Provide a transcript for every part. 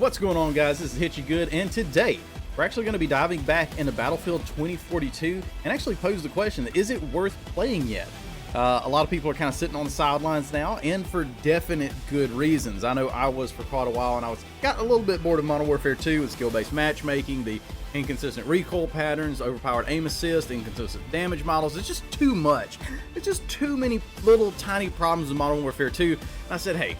What's going on, guys? This is Hitchy Good, and today we're actually going to be diving back into Battlefield 2042 and actually pose the question, is it worth playing yet? A lot of people are kind of sitting on the sidelines now, and for definite good reasons. I know I was for quite a while, and I got a little bit bored of Modern Warfare 2 with skill-based matchmaking, the inconsistent recoil patterns, overpowered aim assist, inconsistent damage models. It's just too much. It's just too many little tiny problems in Modern Warfare 2. And I said, hey,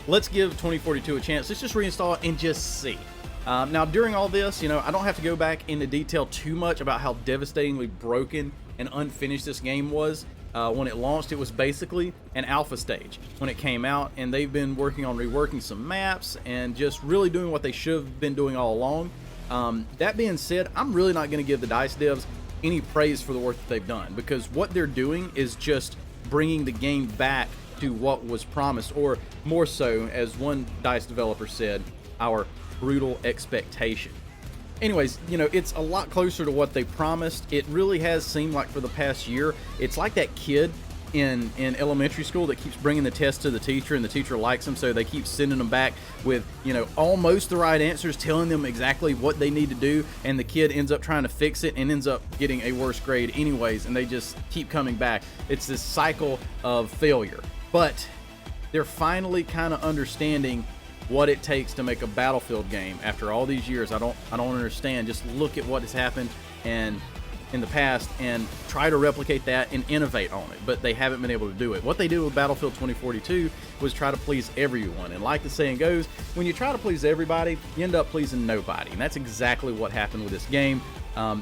let's give 2042 a chance. Let's just reinstall it and just see. Now, during all this, you know, I don't have to go back into detail too much about how devastatingly broken and unfinished this game was. When it launched, it was basically an alpha stage when it came out, and they've been working on reworking some maps and just really doing what they should have been doing all along. That being said, I'm really not going to give the DICE devs any praise for the work that they've done, because what they're doing is just bringing the game back to what was promised, or more so, as one DICE developer said, our brutal expectation. Anyways, you know, it's a lot closer to what they promised. It really has seemed like for the past year, it's like that kid in elementary school that keeps bringing the test to the teacher, and the teacher likes them, so they keep sending them back with, you know, almost the right answers, telling them exactly what they need to do, and the kid ends up trying to fix it and ends up getting a worse grade anyways, and they just keep coming back. It's this cycle of failure. But they're finally kind of understanding what it takes to make a Battlefield game after all these years. I don't understand. Just look at what has happened and in the past and try to replicate that and innovate on it, but they haven't been able to do it. What they did with Battlefield 2042 was try to please everyone, and like the saying goes, when you try to please everybody, you end up pleasing nobody, and that's exactly what happened with this game.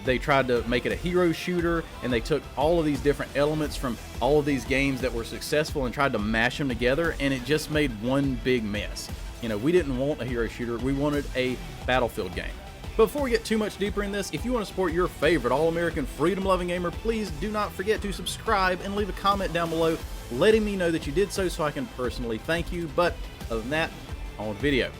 They tried to make it a hero shooter, and they took all of these different elements from all of these games that were successful and tried to mash them together, and it just made one big mess. You know, we didn't want a hero shooter, we wanted a Battlefield game. But before we get too much deeper in this, if you want to support your favorite all-American freedom-loving gamer, please do not forget to subscribe and leave a comment down below letting me know that you did so I can personally thank you. But other than that, on with the video.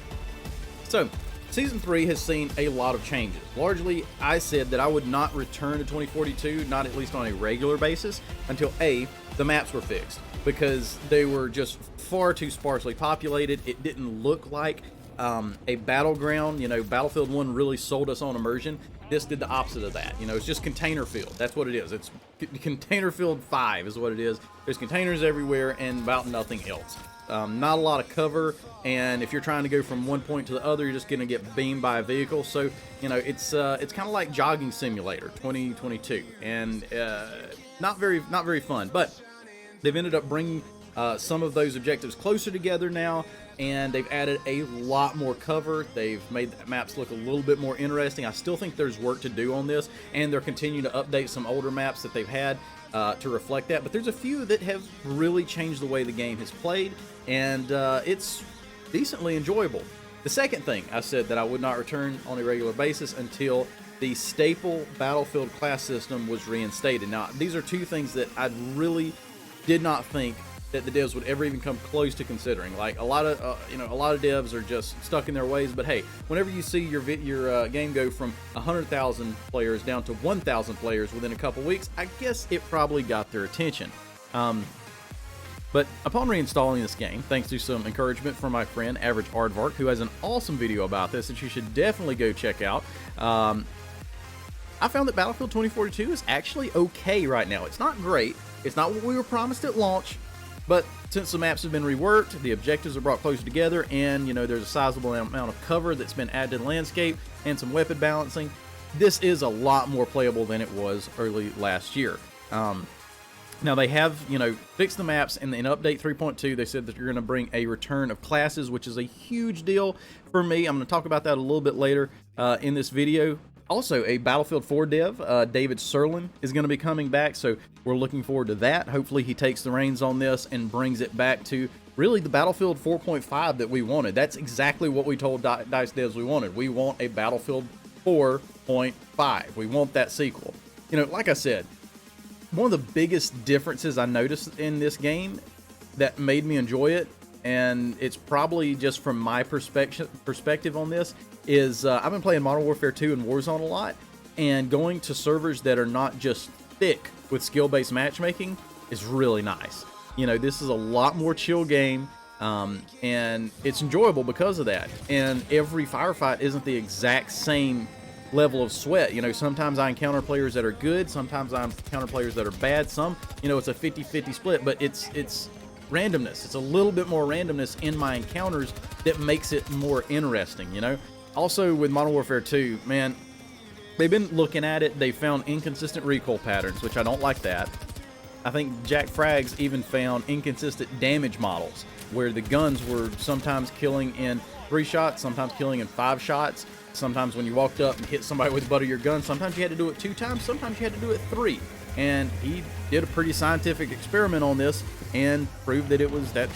So, Season 3 has seen a lot of changes. Largely, I said that I would not return to 2042, not at least on a regular basis, until A, the maps were fixed, because they were just far too sparsely populated. It didn't look like a battleground. You know, Battlefield 1 really sold us on immersion. This did the opposite of that. You know, it's just container field. That's what it is. It's container field 5 is what it is. There's containers everywhere and about nothing else. Not a lot of cover, and if you're trying to go from one point to the other, you're just going to get beamed by a vehicle. So, you know, it's kind of like Jogging Simulator 2022, and not very fun. But they've ended up bringing some of those objectives closer together now, and they've added a lot more cover. They've made the maps look a little bit more interesting. I still think there's work to do on this, and they're continuing to update some older maps that they've had to reflect that. But there's a few that have really changed the way the game has played, and it's decently enjoyable. The second thing I said that I would not return on a regular basis until the staple Battlefield class system was reinstated. Now, these are two things that I really did not think that the devs would ever even come close to considering. Like a lot of devs are just stuck in their ways. But hey, whenever you see your game go from 100,000 players down to 1,000 players within a couple weeks, I guess it probably got their attention. But upon reinstalling this game, thanks to some encouragement from my friend Average Aardvark, who has an awesome video about this that you should definitely go check out, I found that Battlefield 2042 is actually okay right now. It's not great. It's not what we were promised at launch. But since the maps have been reworked, the objectives are brought closer together, and, you know, there's a sizable amount of cover that's been added to the landscape and some weapon balancing, this is a lot more playable than it was early last year. Now, they have, you know, fixed the maps, and in Update 3.2, they said that you're going to bring a return of classes, which is a huge deal for me. I'm going to talk about that a little bit later in this video. Also, a Battlefield 4 dev, David Serlin, is going to be coming back, so we're looking forward to that. Hopefully he takes the reins on this and brings it back to really the Battlefield 4.5 that we wanted. That's exactly what we told DICE devs we wanted. We want a Battlefield 4.5. We want that sequel. You know, like I said, one of the biggest differences I noticed in this game that made me enjoy it, and it's probably just from my perspective on this, is I've been playing Modern Warfare 2 and Warzone a lot, and going to servers that are not just thick with skill-based matchmaking is really nice. You know, this is a lot more chill game. And it's enjoyable because of that. And every firefight isn't the exact same level of sweat. You know, sometimes I encounter players that are good, sometimes I encounter players that are bad. Some, you know, it's a 50-50 split, but it's randomness. It's a little bit more randomness in my encounters that makes it more interesting, you know. Also with Modern Warfare 2, man, they've been looking at it. They found inconsistent recoil patterns, which I don't like that. I think Jack Frags even found inconsistent damage models, where the guns were sometimes killing in 3 shots, sometimes killing in 5 shots. Sometimes when you walked up and hit somebody with the butt of your gun, sometimes you had to do it 2 times, sometimes you had to do it 3. And he did a pretty scientific experiment on this and proved that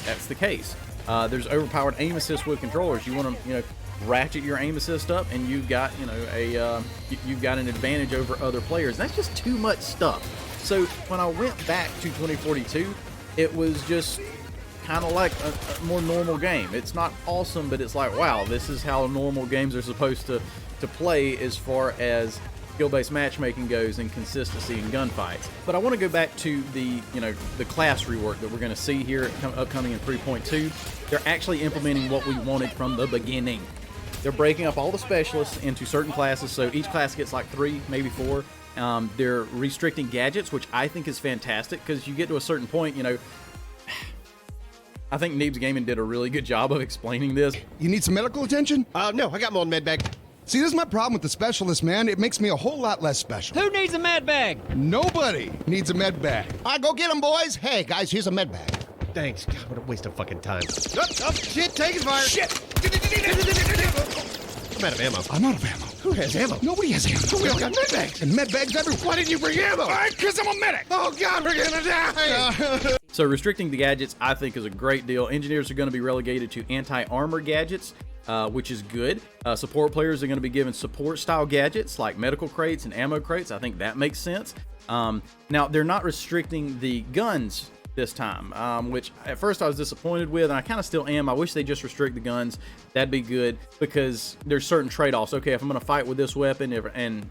that's the case. There's overpowered aim assist with controllers. You want to, you know, ratchet your aim assist up, and you've got, you know, you've got an advantage over other players. And that's just too much stuff. So when I went back to 2042, it was just kind of like a more normal game. It's not awesome, but it's like, wow, this is how normal games are supposed to play as far as skill-based matchmaking goes and consistency in gunfights. But I want to go back to the, you know, the class rework that we're going to see here upcoming in 3.2. They're actually implementing what we wanted from the beginning. They're breaking up all the specialists into certain classes, so each class gets like 3, maybe 4. They're restricting gadgets, which I think is fantastic, because you get to a certain point, you know, I think Neebs Gaming did a really good job of explaining this. You need some medical attention? No, I got my own med bag. See, this is my problem with the specialist, man. It makes me a whole lot less special. Who needs a med bag? Nobody needs a med bag. All right, go get them, boys. Hey, guys, here's a med bag. Thanks. God, what a waste of fucking time. Up, shit, taking fire. Shit. I'm out of ammo. I'm out of ammo. Who has ammo? Nobody has ammo. We all got med bags. And med bags everywhere. Why didn't you bring ammo? All right, because I'm a medic. Oh, God, we're gonna die. So restricting the gadgets, I think, is a great deal. Engineers are going to be relegated to anti-armor gadgets, which is good. Support players are going to be given support-style gadgets like medical crates and ammo crates. I think that makes sense. Now, they're not restricting the guns this time, which at first I was disappointed with, and I kind of still am. I wish they just restrict the guns. That'd be good, because there's certain trade-offs. Okay, if I'm going to fight with this weapon, and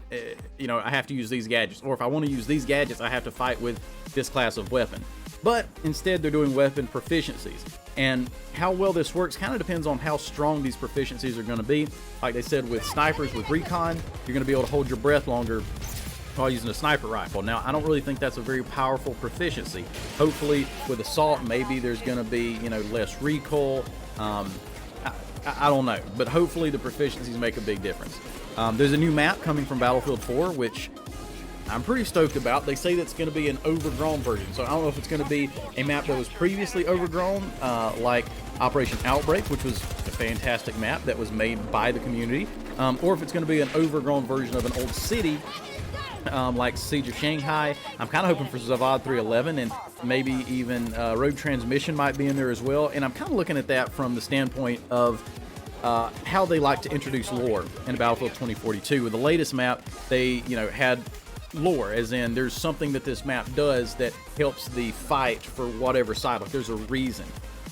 you know, I have to use these gadgets, or if I want to use these gadgets, I have to fight with this class of weapon. But instead, they're doing weapon proficiencies, and how well this works kind of depends on how strong these proficiencies are going to be. Like they said, with snipers, with recon, you're going to be able to hold your breath longer while using a sniper rifle. Now, I don't really think that's a very powerful proficiency. Hopefully, with assault, maybe there's going to be, you know, less recoil. I don't know, but hopefully the proficiencies make a big difference. There's a new map coming from Battlefield 4, which I'm pretty stoked about. They say that's going to be an overgrown version, so I don't know if it's going to be a map that was previously overgrown, like Operation Outbreak, which was a fantastic map that was made by the community, or if it's going to be an overgrown version of an old city, like Siege of Shanghai. I'm kind of hoping for Zavad 311, and maybe even Road Transmission might be in there as well. And I'm kind of looking at that from the standpoint of how they like to introduce lore in Battlefield 2042. With the latest map, they, you know, had lore, as in there's something that this map does that helps the fight for whatever side. Like, there's a reason.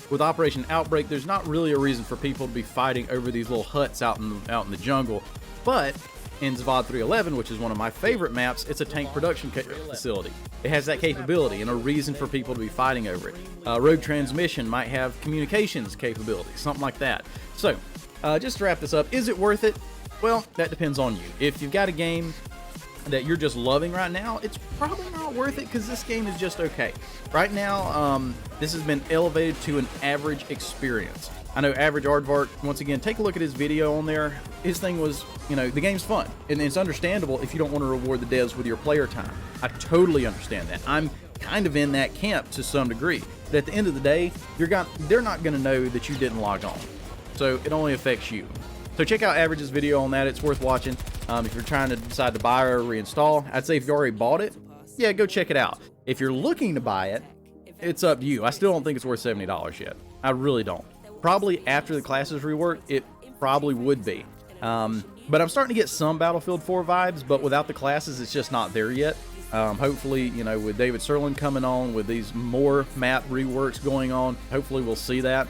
With Operation Outbreak, there's not really a reason for people to be fighting over these little huts out in the jungle, but in Zavad 311, which is one of my favorite maps, it's a tank production facility. It has that capability and a reason for people to be fighting over it. Road Transmission might have communications capability, something like that. So, just to wrap this up, is it worth it? Well, that depends on you. If you've got a game that you're just loving right now, it's probably not worth it, because this game is just okay. Right now, this has been elevated to an average experience. I know Average Aardvark, once again, take a look at his video on there. His thing was, you know, the game's fun, and it's understandable if you don't want to reward the devs with your player time. I totally understand that. I'm kind of in that camp to some degree. But at the end of the day, they're not going to know that you didn't log on. So it only affects you. So check out Average's video on that. It's worth watching. If you're trying to decide to buy or reinstall, I'd say if you already bought it, yeah, go check it out. If you're looking to buy it, it's up to you. I still don't think it's worth $70 yet. I really don't. Probably after the classes rework, it probably would be. But I'm starting to get some Battlefield 4 vibes, but without the classes, it's just not there yet. Hopefully, you know, with David Serlin coming on, with these more map reworks going on, hopefully we'll see that.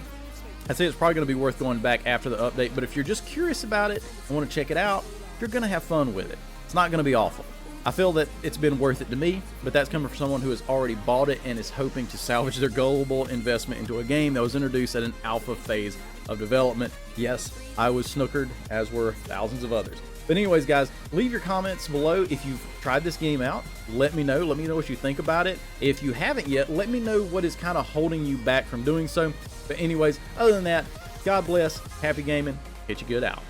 I'd say it's probably going to be worth going back after the update, but if you're just curious about it and want to check it out, you're going to have fun with it. It's not going to be awful. I feel that it's been worth it to me, but that's coming from someone who has already bought it and is hoping to salvage their gullible investment into a game that was introduced at an alpha phase of development. Yes, I was snookered, as were thousands of others. But anyways, guys, leave your comments below if you've tried this game out. Let me know. Let me know what you think about it. If you haven't yet, let me know what is kind of holding you back from doing so. But anyways, other than that, God bless, happy gaming, hit you good out.